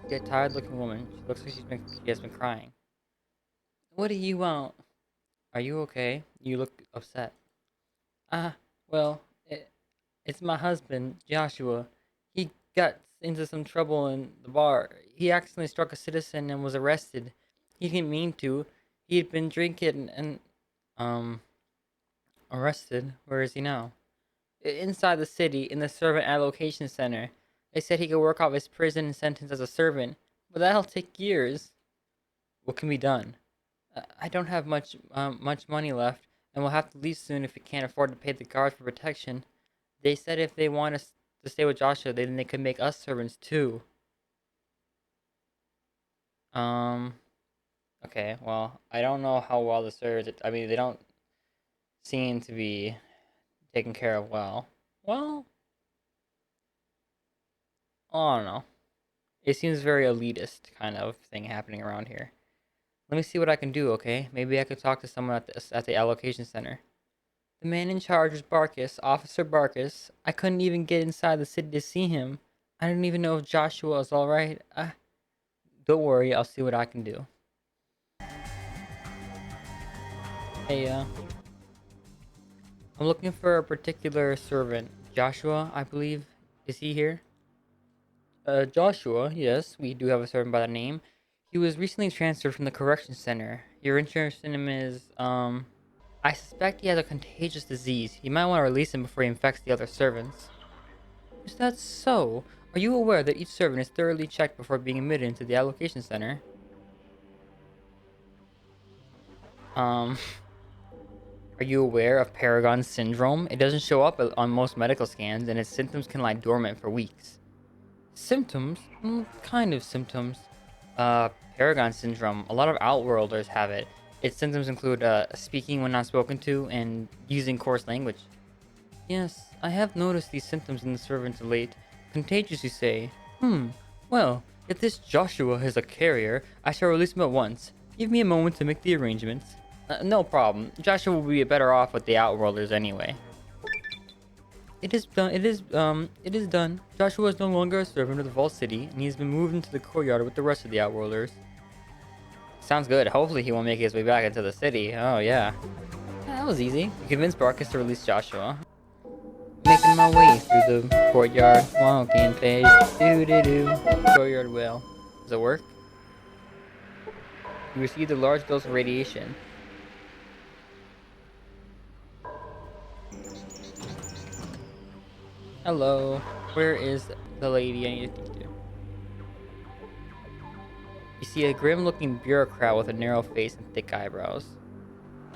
See a tired-looking woman. She looks like she has been crying. What do you want? Are you okay? You look upset. Ah, well, it's my husband, Joshua. He got into some trouble in the bar. He accidentally struck a citizen and was arrested. He didn't mean to. He had been drinking and, um, arrested. Where is he now? Inside the city, in the servant allocation center. They said he could work off his prison sentence as a servant, but that'll take years. What can be done? I don't have much money left, and we'll have to leave soon if we can't afford to pay the guards for protection. They said if they want us to stay with Joshua, then they could make us servants too. Um. Okay. Well, I don't know how well the servants. I mean, they don't seem to be taken care of well. Well, I don't know. It seems very elitist kind of thing happening around here. Let me see what I can do. Okay, maybe I could talk to someone at the allocation center. The man in charge was Barkus, Officer Barkus. I couldn't even get inside the city to see him. I didn't even know if Joshua was alright. Don't worry, I'll see what I can do. Hey, I'm looking for a particular servant. Joshua, I believe. Is he here? Joshua, yes, we do have a servant by the name. He was recently transferred from the correction center. Your interest in him is, I suspect he has a contagious disease. You might want to release him before he infects the other servants. Is that so? Are you aware that each servant is thoroughly checked before being admitted into the allocation center? Um, are you aware of Paragon syndrome? It doesn't show up on most medical scans, and its symptoms can lie dormant for weeks. Symptoms? Kind of symptoms. Paragon syndrome. A lot of outworlders have it. Its symptoms include speaking when not spoken to and using coarse language. Yes, I have noticed these symptoms in the servants of late. Contagious, you say? Well, if this Joshua is a carrier, I shall release him at once. Give me a moment to make the arrangements. No problem. Joshua will be better off with the Outworlders anyway. It is done. It is done. Joshua is no longer a servant of the Vault City, and he has been moved into the courtyard with the rest of the Outworlders. Sounds good. Hopefully he won't make his way back into the city. Oh, yeah. That was easy. You convinced Barkus to release Joshua. Making my way through the courtyard, walking page, doo-doo-doo. Courtyard well. Does it work? You received a large dose of radiation. Hello. Where is the lady I need to speak to? You see a grim-looking bureaucrat with a narrow face and thick eyebrows.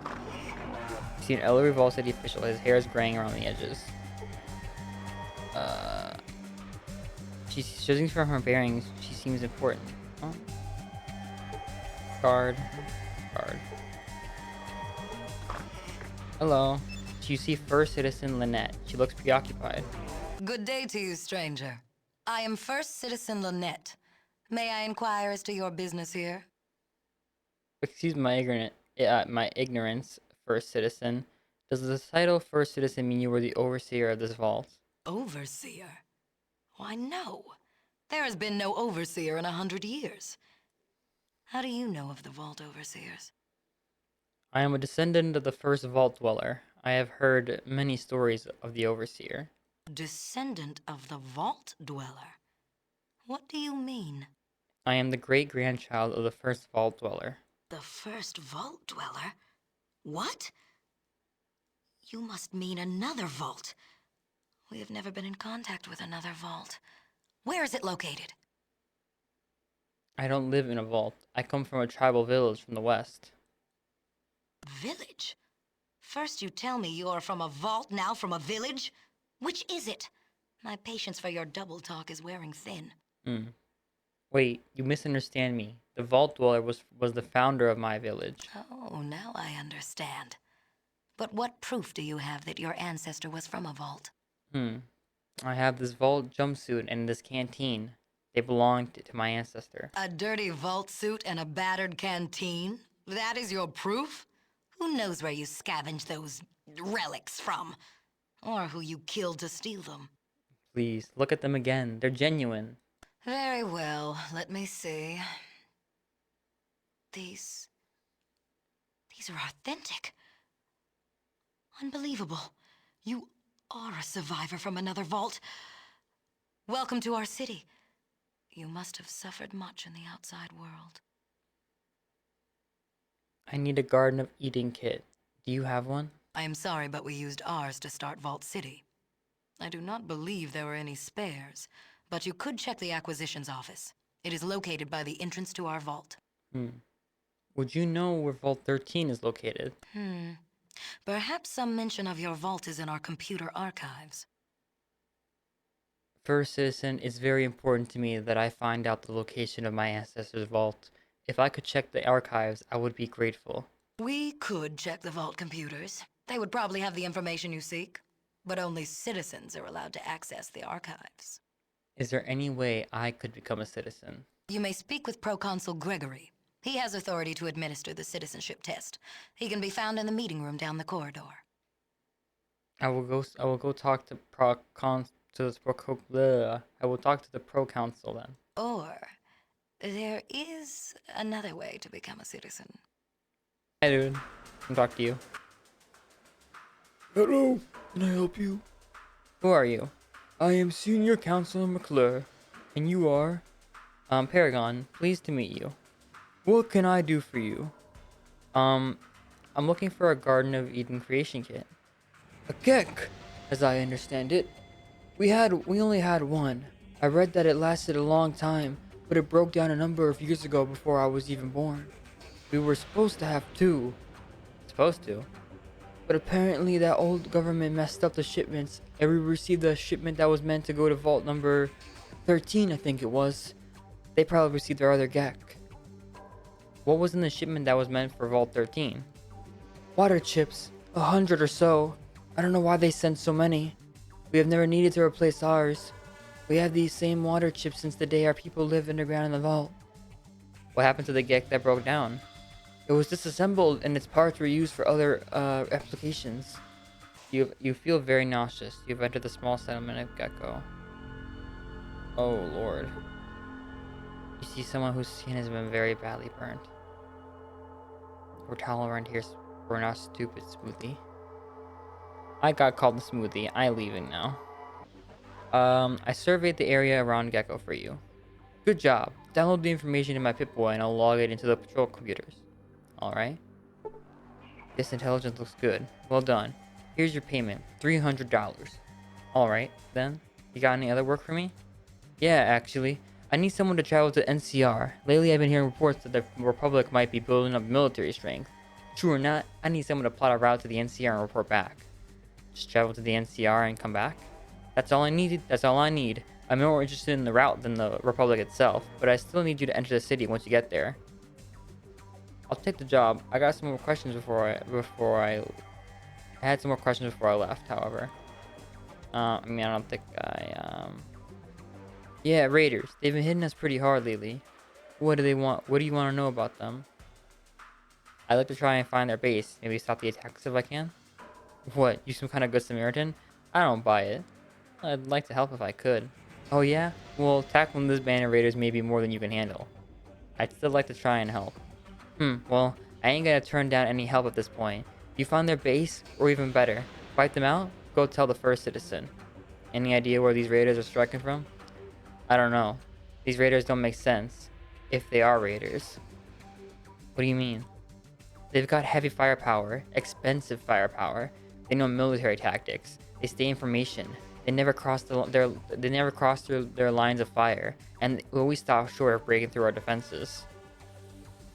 You see an elderly Vault City official. His hair is graying around the edges. She's judging from her bearings. She seems important. Oh. Guard. Guard. Hello. You see First Citizen Lynette. She looks preoccupied. Good day to you, stranger. I am First Citizen Lynette. May I inquire as to your business here? Excuse my ignorance, First Citizen. Does the title First Citizen mean you were the overseer of this vault? Overseer? Why, no. There has been no overseer in 100 years. How do you know of the Vault Overseers? I am a descendant of the first vault dweller. I have heard many stories of the overseer. Descendant of the Vault Dweller? What do you mean? I am the great-grandchild of the first vault dweller. The first Vault Dweller? What? You must mean another vault. We have never been in contact with another vault. Where is it located? I don't live in a vault. I come from a tribal village from the west. Village? First you tell me you're from a vault, now from a village? Which is it? My patience for your double talk is wearing thin. Wait, you misunderstand me. The vault dweller was the founder of my village. Oh, now I understand. But what proof do you have that your ancestor was from a vault? I have this vault jumpsuit and this canteen. They belonged to my ancestor. A dirty vault suit and a battered canteen? That is your proof? Who knows where you scavenged those relics from? Or who you killed to steal them? Please, look at them again. They're genuine. Very well. Let me see. These... These are authentic. Unbelievable. You are a survivor from another vault. Welcome to our city. You must have suffered much in the outside world. I need a Garden of Eden kit. Do you have one? I am sorry, but we used ours to start Vault City. I do not believe there were any spares, but you could check the acquisitions office. It is located by the entrance to our vault. Hmm. Would you know where Vault 13 is located? Perhaps some mention of your vault is in our computer archives. First citizen, it's very important to me that I find out the location of my ancestors' vault. If I could check the archives, I would be grateful. We could check the vault computers. They would probably have the information you seek, but only citizens are allowed to access the archives. Is there any way I could become a citizen? You may speak with Proconsul Gregory. He has authority to administer the citizenship test. He can be found in the meeting room down the corridor. I will go talk to I will talk to the pro council then. Or there is another way to become a citizen. Hey dude, I'll talk to you. Hello, can I help you? Who are you? I am Senior Counselor McClure. And you are? Paragon, pleased to meet you. What can I do for you? I'm looking for a Garden of Eden creation kit. A Gecko, as I understand it. We only had one. I read that it lasted a long time, but it broke down a number of years ago before I was even born. We were supposed to have two, Supposed to. but apparently that old government messed up the shipments, and we received a shipment that was meant to go to vault number 13, I think it was. They probably received their other Gecko. What was in the shipment that was meant for Vault 13? Water chips, 100 or so. I don't know why they sent so many. We have never needed to replace ours. We have these same water chips since the day our people lived underground in the vault. What happened to the Gecko that broke down? It was disassembled and its parts were used for other applications. You feel very nauseous. You've entered the small settlement of Gecko. Oh lord. You see someone whose skin has been very badly burnt. We're tolerant here. We're not stupid, Smoothie. I got called a Smoothie. I'm leaving now. I surveyed the area around Gecko for you. Good job. Download the information in my Pip-Boy and I'll log it into the patrol computers. Alright? This intelligence looks good. Well done. Here's your payment. $300. Alright, then. You got any other work for me? Yeah, actually. I need someone to travel to NCR. Lately I've been hearing reports that the Republic might be building up military strength. True or not, I need someone to plot a route to the NCR and report back. Just travel to the NCR and come back? That's all I need. I'm more interested in the route than the Republic itself, but I still need you to enter the city once you get there. I'll take the job. I got some more questions before I had some more questions before I left, however. I don't think Yeah, raiders. They've been hitting us pretty hard lately. What do they want? What do you want to know about them? I'd like to try and find their base. Maybe stop the attacks if I can. What? You some kind of good Samaritan? I don't buy it. I'd like to help if I could. Oh yeah? Well, tackling this band of raiders may be more than you can handle. I'd still like to try and help. Well, I ain't gonna turn down any help at this point. You found their base, or even better, fight them out? Go tell the first citizen. Any idea where these raiders are striking from? I don't know. These raiders don't make sense. If they are raiders. What do you mean? They've got heavy firepower, expensive firepower. They know military tactics. They stay in formation. They never cross their lines of fire, and they always stop short of breaking through our defenses.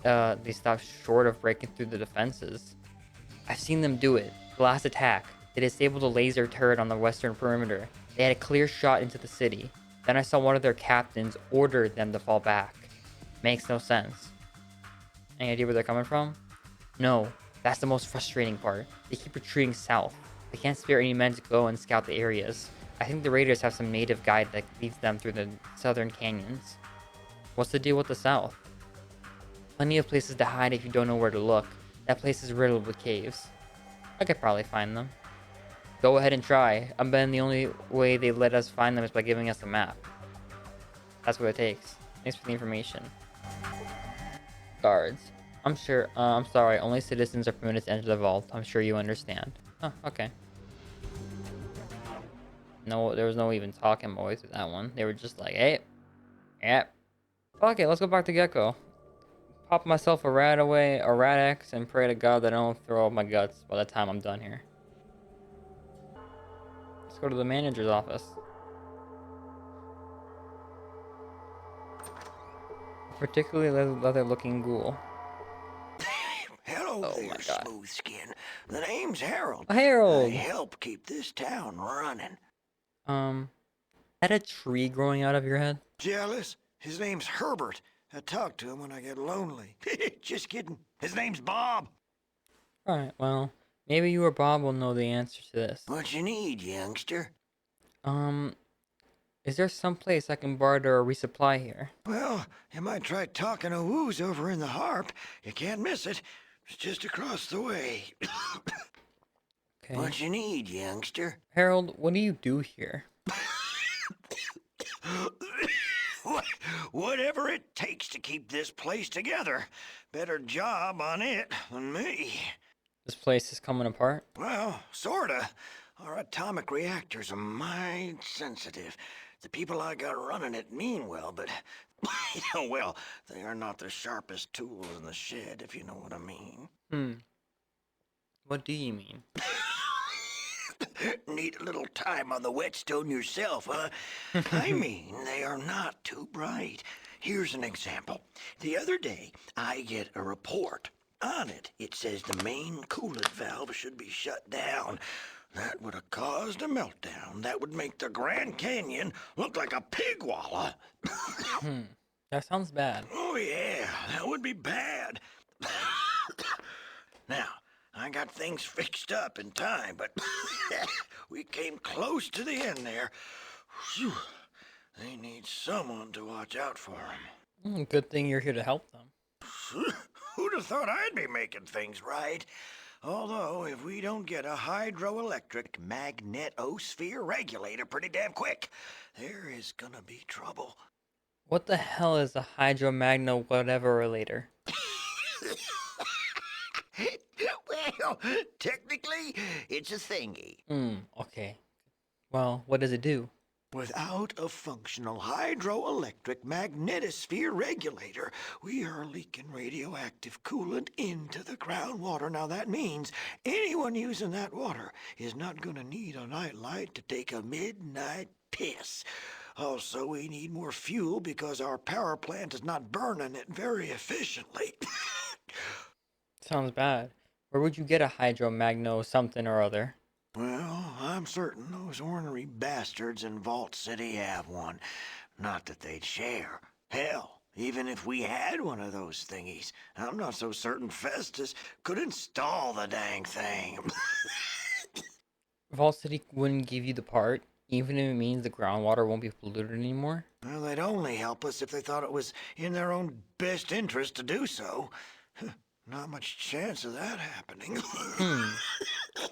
They stop short of breaking through the defenses. I've seen them do it. The last attack, they disabled a laser turret on the western perimeter. They had a clear shot into the city. Then I saw one of their captains order them to fall back. Makes no sense. Any idea where they're coming from? No, that's the most frustrating part. They keep retreating south. They can't spare any men to go and scout the areas. I think the raiders have some native guide that leads them through the southern canyons. What's the deal with the south? Plenty of places to hide if you don't know where to look. That place is riddled with caves. I could probably find them. Go ahead and try. I'm betting the only way they let us find them is by giving us a map. That's what it takes. Thanks for the information. Guards. I'm sure. I'm sorry. Only citizens are permitted to enter the vault. I'm sure you understand. Huh, okay. No, there was no even talking my way through that one. They were just like, hey, yep. Okay, let's go back to Gecko. Pop myself a rat away, a rat X, and pray to God that I don't throw up my guts by the time I'm done here. Let's go to the manager's office. A particularly leather-looking ghoul. Hello Oh my there, God. smooth skin. The name's Harold. I Harold! help keep this town running. Had a tree growing out of your head? Jealous? His name's Herbert. I talk to him when I get lonely. Just kidding. His name's Bob. Alright, well, maybe you or Bob will know the answer to this. What you need, youngster? Is there some place I can barter or resupply here? Well, you might try talking to Woo's over in the Harp. You can't miss it. It's just across the way. Okay. What you need, youngster? Harold, what do you do here? Whatever it takes to keep this place together. Better job on it than me. This place is coming apart? Well, sorta. Our atomic reactors are mighty sensitive. The people I got running it mean well, but, well, they are not the sharpest tools in the shed, if you know what I mean. What do you mean? Need a little time on the whetstone yourself, huh? I mean, they are not too bright. Here's an example. The other day, I get a report. On it, it says the main coolant valve should be shut down. That would have caused a meltdown. That would make the Grand Canyon look like a pig wallah. That sounds bad. Oh, yeah, that would be bad. Now, I got things fixed up in time, but we came close to the end there. Whew. They need someone to watch out for them. Good thing you're here to help them. Who'd have thought I'd be making things right? Although, if we don't get a hydroelectric magnetosphere regulator pretty damn quick, there is gonna be trouble. What the hell is a hydromagno whatever relator? Well, technically, it's a thingy. Okay. Well, what does it do? Without a functional hydroelectric magnetosphere regulator, we are leaking radioactive coolant into the groundwater. Now that means anyone using that water is not gonna need a nightlight to take a midnight piss. Also, we need more fuel because our power plant is not burning it very efficiently. Sounds bad. Where would you get a hydromagno something or other? Well, I'm certain those ornery bastards in Vault City have one. Not that they'd share. Hell, even if we had one of those thingies, I'm not so certain Festus could install the dang thing. Vault City wouldn't give you the part, even if it means the groundwater won't be polluted anymore? Well, they'd only help us if they thought it was in their own best interest to do so. Not much chance of that happening.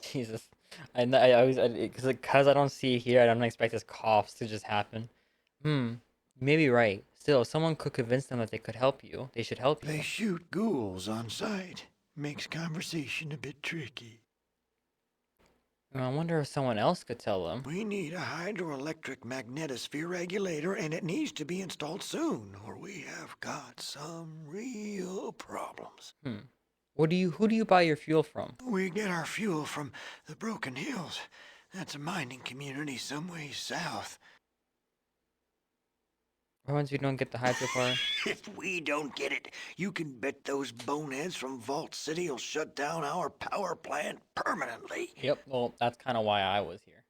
Jesus. I always, because I don't see it here, I don't expect his coughs to just happen. Maybe right. Still, if someone could convince them that they could help you, they should help you. They shoot ghouls on sight. Makes conversation a bit tricky. I wonder if someone else could tell them. We need a hydroelectric magnetosphere regulator, and it needs to be installed soon, or we have got some real problems. Who do you buy your fuel from? We get our fuel from the Broken Hills. That's a mining community some ways south. What once you don't get the hydro part? If we don't get it, you can bet those boneheads from Vault City will shut down our power plant permanently. Yep, well, that's kind of why I was here.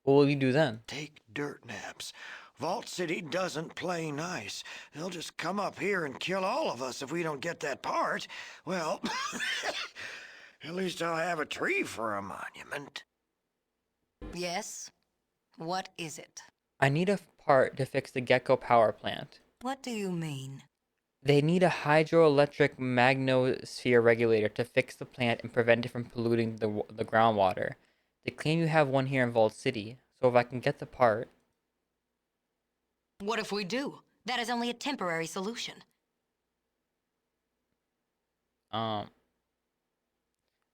What will you do then? Take dirt naps. Vault City doesn't play nice. They'll just come up here and kill all of us if we don't get that part. Well, at least I'll have a tree for a monument. Yes? What is it? I need a part to fix the Gecko power plant. What do you mean? They need a hydroelectric magnetosphere regulator to fix the plant and prevent it from polluting the groundwater. They claim you have one here in Vault City, so if I can get the part... What if we do? That is only a temporary solution. Um,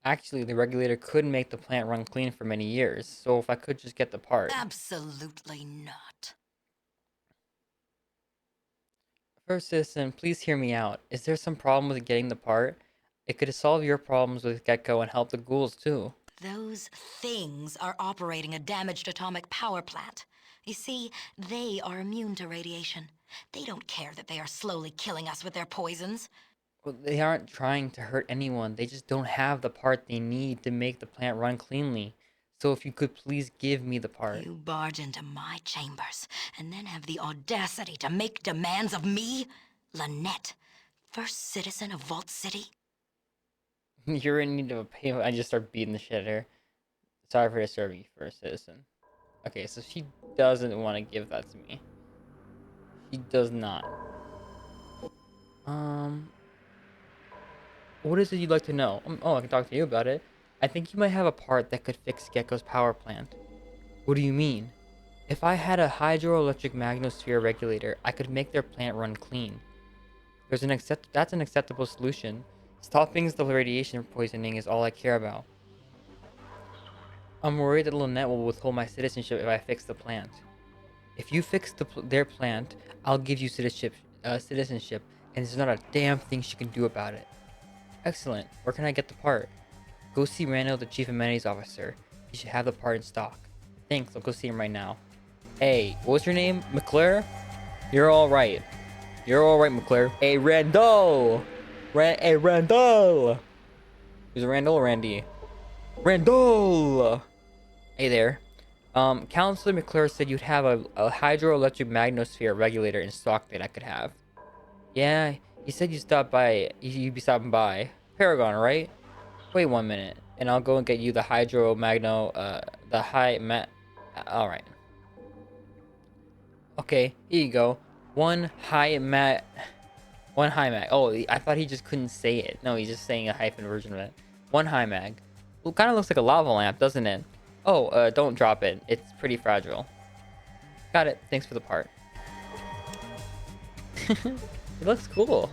Actually, the regulator could make the plant run clean for many years, so if I could just get the part. Absolutely not. First citizen, please hear me out. Is there some problem with getting the part? It could solve your problems with Gecko and help the ghouls too. Those things are operating a damaged atomic power plant. You see, they are immune to radiation. They don't care that they are slowly killing us with their poisons. Well, they aren't trying to hurt anyone, they just don't have the part they need to make the plant run cleanly. So if you could please give me the part. You barge into my chambers and then have the audacity to make demands of me? Lynette, first citizen of Vault City? You're in need of a payment. I just start beating the shit out of her. Sorry for disturbing you, first citizen. Okay, so she doesn't want to give that to me. She does not. What is it you'd like to know? Oh, I can talk to you about it. I think you might have a part that could fix Gecko's power plant. What do you mean? If I had a hydroelectric magnosphere regulator, I could make their plant run clean. That's an acceptable solution. Stopping the radiation poisoning is all I care about. I'm worried that Lynette will withhold my citizenship if I fix the plant. If you fix their plant, I'll give you citizenship, and there's not a damn thing she can do about it. Excellent. Where can I get the part? Go see Randall, the Chief Amenities Officer. He should have the part in stock. Thanks, I'll go see him right now. Hey, what's your name? McClure? You're alright. You're alright, McClure. Hey, Randall! Hey, Randall! Is it Randall or Randy? Randall! Hey there. Counselor McClure said you'd have a hydroelectric magnosphere regulator in stock that I could have. Yeah, he said you'd be stopping by. Paragon, right? Wait 1 minute, and I'll go and get you the alright. Okay, here you go. One high mag. Oh, I thought he just couldn't say it. No, he's just saying a hyphen version of it. One high mag. Well, kind of looks like a lava lamp, doesn't it? Oh, don't drop it. It's pretty fragile. Got it. Thanks for the part. It looks cool.